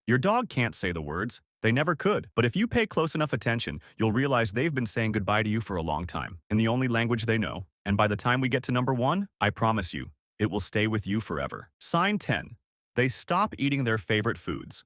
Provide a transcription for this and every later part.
Your dog can't say the words. They never could. But if you pay close enough attention, you'll realize they've been saying goodbye to you for a long time, in the only language they know. And by the time we get to number 1, I promise you, it will stay with you forever. Sign 10. They stop eating their favorite foods.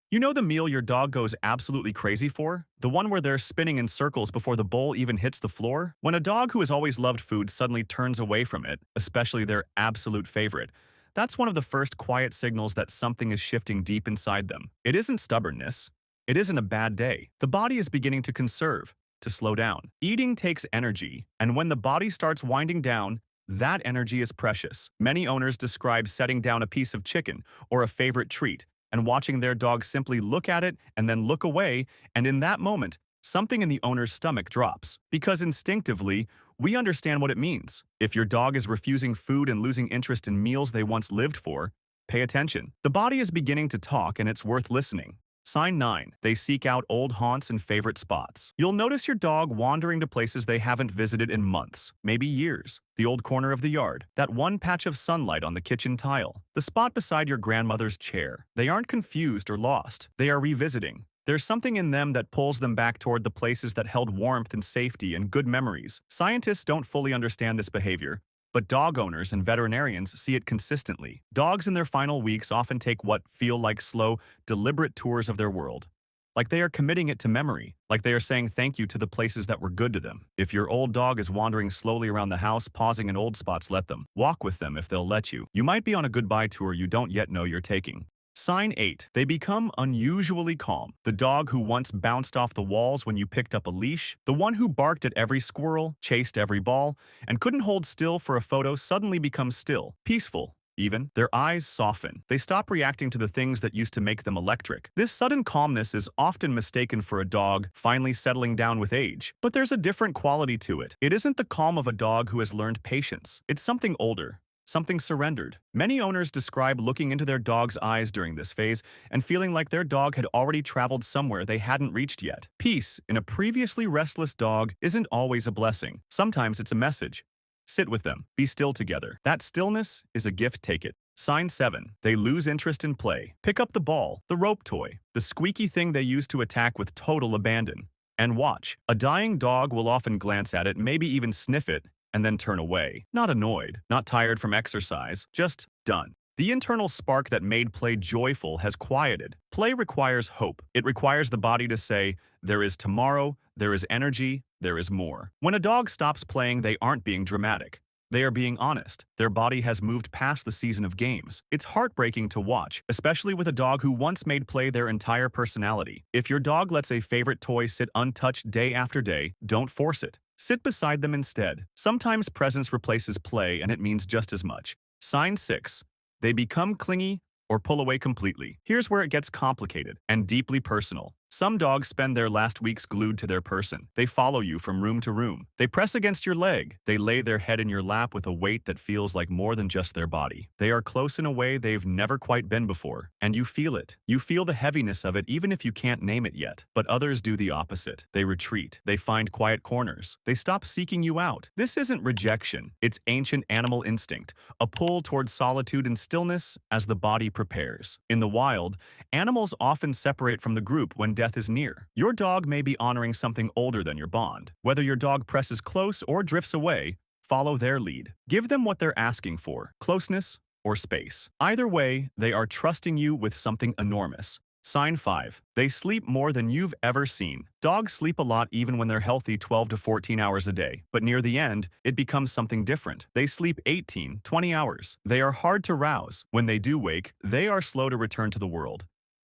You know the meal your dog goes absolutely crazy for? The one where they're spinning in circles before the bowl even hits the floor? When a dog who has always loved food suddenly turns away from it, especially their absolute favorite, that's one of the first quiet signals that something is shifting deep inside them. It isn't stubbornness. It isn't a bad day. The body is beginning to conserve, to slow down. Eating takes energy, and when the body starts winding down, that energy is precious. Many owners describe setting down a piece of chicken or a favorite treat and watching their dog simply look at it and then look away, and in that moment, something in the owner's stomach drops. Because instinctively, we understand what it means. If your dog is refusing food and losing interest in meals they once lived for, pay attention. The body is beginning to talk and it's worth listening. Sign 9. They seek out old haunts and favorite spots. You'll notice your dog wandering to places they haven't visited in months, maybe years. The old corner of the yard, that one patch of sunlight on the kitchen tile, the spot beside your grandmother's chair. They aren't confused or lost. They are revisiting. There's something in them that pulls them back toward the places that held warmth and safety and good memories. Scientists don't fully understand this behavior, but dog owners and veterinarians see it consistently. Dogs in their final weeks often take what feel like slow, deliberate tours of their world. Like they are committing it to memory, like they are saying thank you to the places that were good to them. If your old dog is wandering slowly around the house, pausing in old spots, let them. Walk with them if they'll let you. You might be on a goodbye tour you don't yet know you're taking. Sign 8. They become unusually calm. The dog who once bounced off the walls when you picked up a leash, the one who barked at every squirrel, chased every ball, and couldn't hold still for a photo suddenly becomes still, peaceful. Even, their eyes soften. They stop reacting to the things that used to make them electric. This sudden calmness is often mistaken for a dog finally settling down with age. But there's a different quality to it. It isn't the calm of a dog who has learned patience. It's something older. Something surrendered. Many owners describe looking into their dog's eyes during this phase and feeling like their dog had already traveled somewhere they hadn't reached yet. Peace in a previously restless dog isn't always a blessing. Sometimes it's a message. Sit with them. Be still together. That stillness is a gift, take it. Sign 7. They lose interest in play. Pick up the ball, the rope toy, the squeaky thing they used to attack with total abandon. And watch. A dying dog will often glance at it, maybe even sniff it, and then turn away. Not annoyed, not tired from exercise, just done. The internal spark that made play joyful has quieted. Play requires hope. It requires the body to say, there is tomorrow, there is energy, there is more. When a dog stops playing, they aren't being dramatic. They are being honest. Their body has moved past the season of games. It's heartbreaking to watch, especially with a dog who once made play their entire personality. If your dog lets a favorite toy sit untouched day after day, don't force it. Sit beside them instead. Sometimes presence replaces play, and it means just as much. Sign 6. They become clingy or pull away completely. Here's where it gets complicated and deeply personal. Some dogs spend their last weeks glued to their person. They follow you from room to room. They press against your leg. They lay their head in your lap with a weight that feels like more than just their body. They are close in a way they've never quite been before, and you feel it. You feel the heaviness of it even if you can't name it yet. But others do the opposite. They retreat. They find quiet corners. They stop seeking you out. This isn't rejection. It's ancient animal instinct, a pull towards solitude and stillness as the body prepares. In the wild, animals often separate from the group when death is near. Your dog may be honoring something older than your bond. Whether your dog presses close or drifts away, follow their lead. Give them what they're asking for, closeness or space. Either way, they are trusting you with something enormous. Sign 5. They sleep more than you've ever seen. Dogs sleep a lot even when they're healthy 12 to 14 hours a day. But near the end, it becomes something different. They sleep 18, 20 hours. They are hard to rouse. When they do wake, they are slow to return to the world.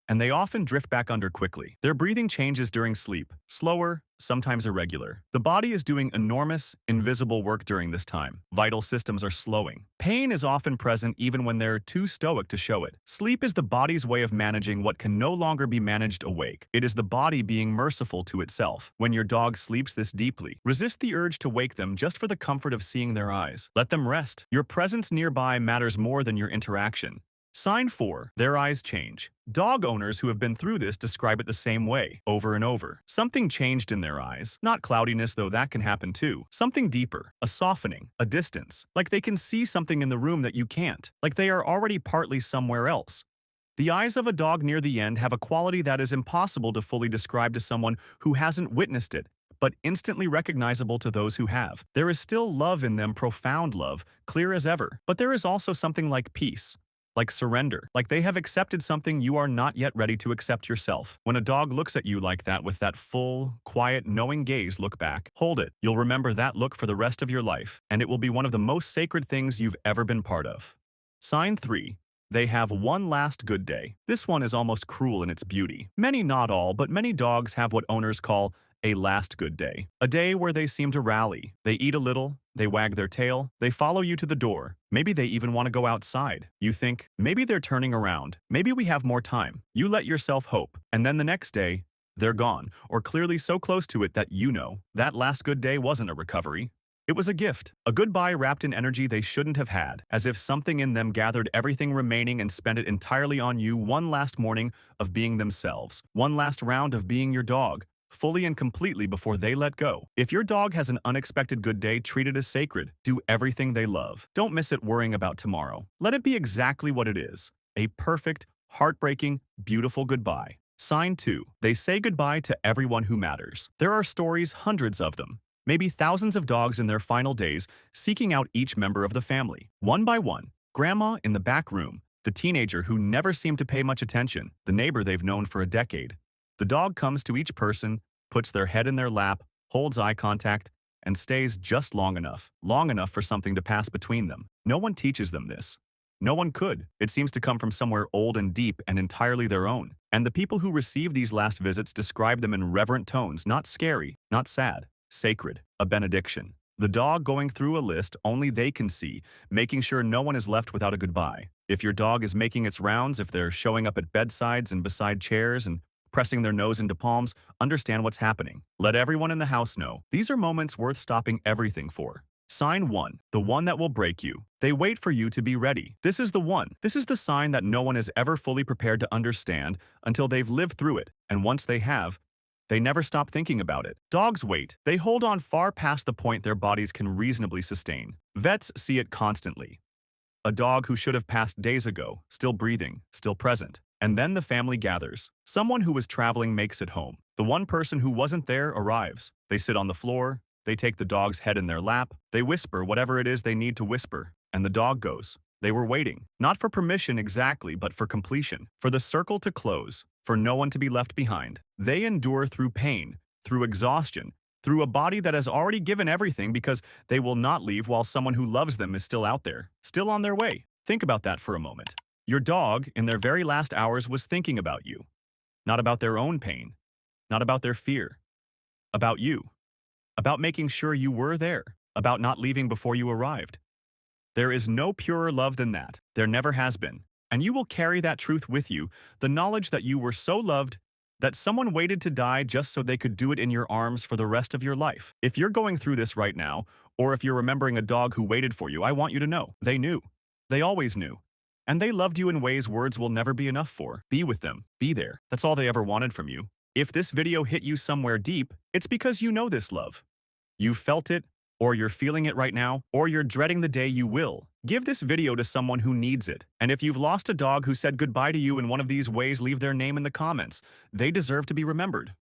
And they often drift back under quickly. Their breathing changes during sleep, slower, sometimes irregular. The body is doing enormous, invisible work during this time. Vital systems are slowing. Pain is often present even when they're too stoic to show it. Sleep is the body's way of managing what can no longer be managed awake. It is the body being merciful to itself. When your dog sleeps this deeply, resist the urge to wake them just for the comfort of seeing their eyes. Let them rest. Your presence nearby matters more than your interaction. Sign 4. Their eyes change. Dog owners who have been through this describe it the same way, over and over. Something changed in their eyes. Not cloudiness, though that can happen too. Something deeper, a softening, a distance. Like they can see something in the room that you can't. Like they are already partly somewhere else. The eyes of a dog near the end have a quality that is impossible to fully describe to someone who hasn't witnessed it, but instantly recognizable to those who have. There is still love in them, profound love, clear as ever. But there is also something like peace, like surrender, like they have accepted something you are not yet ready to accept yourself. When a dog looks at you like that with that full, quiet, knowing gaze, look back. Hold it. You'll remember that look for the rest of your life, and it will be one of the most sacred things you've ever been part of. Sign 3. They have one last good day. This one is almost cruel in its beauty. Many, not all, but many dogs have what owners call a last good day. A day where they seem to rally. They eat a little, they wag their tail, they follow you to the door. Maybe they even want to go outside. You think, maybe they're turning around. Maybe we have more time. You let yourself hope. And then the next day, they're gone, or clearly so close to it that you know that last good day wasn't a recovery. It was a gift, a goodbye wrapped in energy they shouldn't have had, as if something in them gathered everything remaining and spent it entirely on you. One last morning of being themselves, one last round of being your dog, fully and completely before they let go. If your dog has an unexpected good day, treat it as sacred. Do everything they love. Don't miss it worrying about tomorrow. Let it be exactly what it is, a perfect, heartbreaking, beautiful goodbye. Sign 2. They say goodbye to everyone who matters. There are stories, hundreds of them. Maybe thousands of dogs in their final days seeking out each member of the family. One by one, grandma in the back room, the teenager who never seemed to pay much attention, the neighbor they've known for a decade. The dog comes to each person, puts their head in their lap, holds eye contact, and stays just long enough for something to pass between them. No one teaches them this. No one could. It seems to come from somewhere old and deep and entirely their own. And the people who receive these last visits describe them in reverent tones, not scary, not sad, sacred, a benediction. The dog going through a list only they can see, making sure no one is left without a goodbye. If your dog is making its rounds, if they're showing up at bedsides and beside chairs and pressing their nose into palms, understand what's happening. Let everyone in the house know. These are moments worth stopping everything for. Sign 1. The one that will break you. They wait for you to be ready. This is the one. This is the sign that no one is ever fully prepared to understand until they've lived through it, and once they have, they never stop thinking about it. Dogs wait. They hold on far past the point their bodies can reasonably sustain. Vets see it constantly. A dog who should have passed days ago, still breathing, still present. And then the family gathers. Someone who was traveling makes it home. The one person who wasn't there arrives. They sit on the floor. They take the dog's head in their lap. They whisper whatever it is they need to whisper. And the dog goes. They were waiting. Not for permission exactly, but for completion. For the circle to close. For no one to be left behind. They endure through pain, through exhaustion, through a body that has already given everything because they will not leave while someone who loves them is still out there, still on their way. Think about that for a moment. Your dog, in their very last hours, was thinking about you. Not about their own pain. Not about their fear. About you. About making sure you were there. About not leaving before you arrived. There is no purer love than that. There never has been. And you will carry that truth with you, the knowledge that you were so loved that someone waited to die just so they could do it in your arms for the rest of your life. If you're going through this right now, or if you're remembering a dog who waited for you, I want you to know. They knew. They always knew. And they loved you in ways words will never be enough for. Be with them. Be there. That's all they ever wanted from you. If this video hit you somewhere deep, it's because you know this love. You felt it, or you're feeling it right now, or you're dreading the day you will. Give this video to someone who needs it. And if you've lost a dog who said goodbye to you in one of these ways, leave their name in the comments. They deserve to be remembered.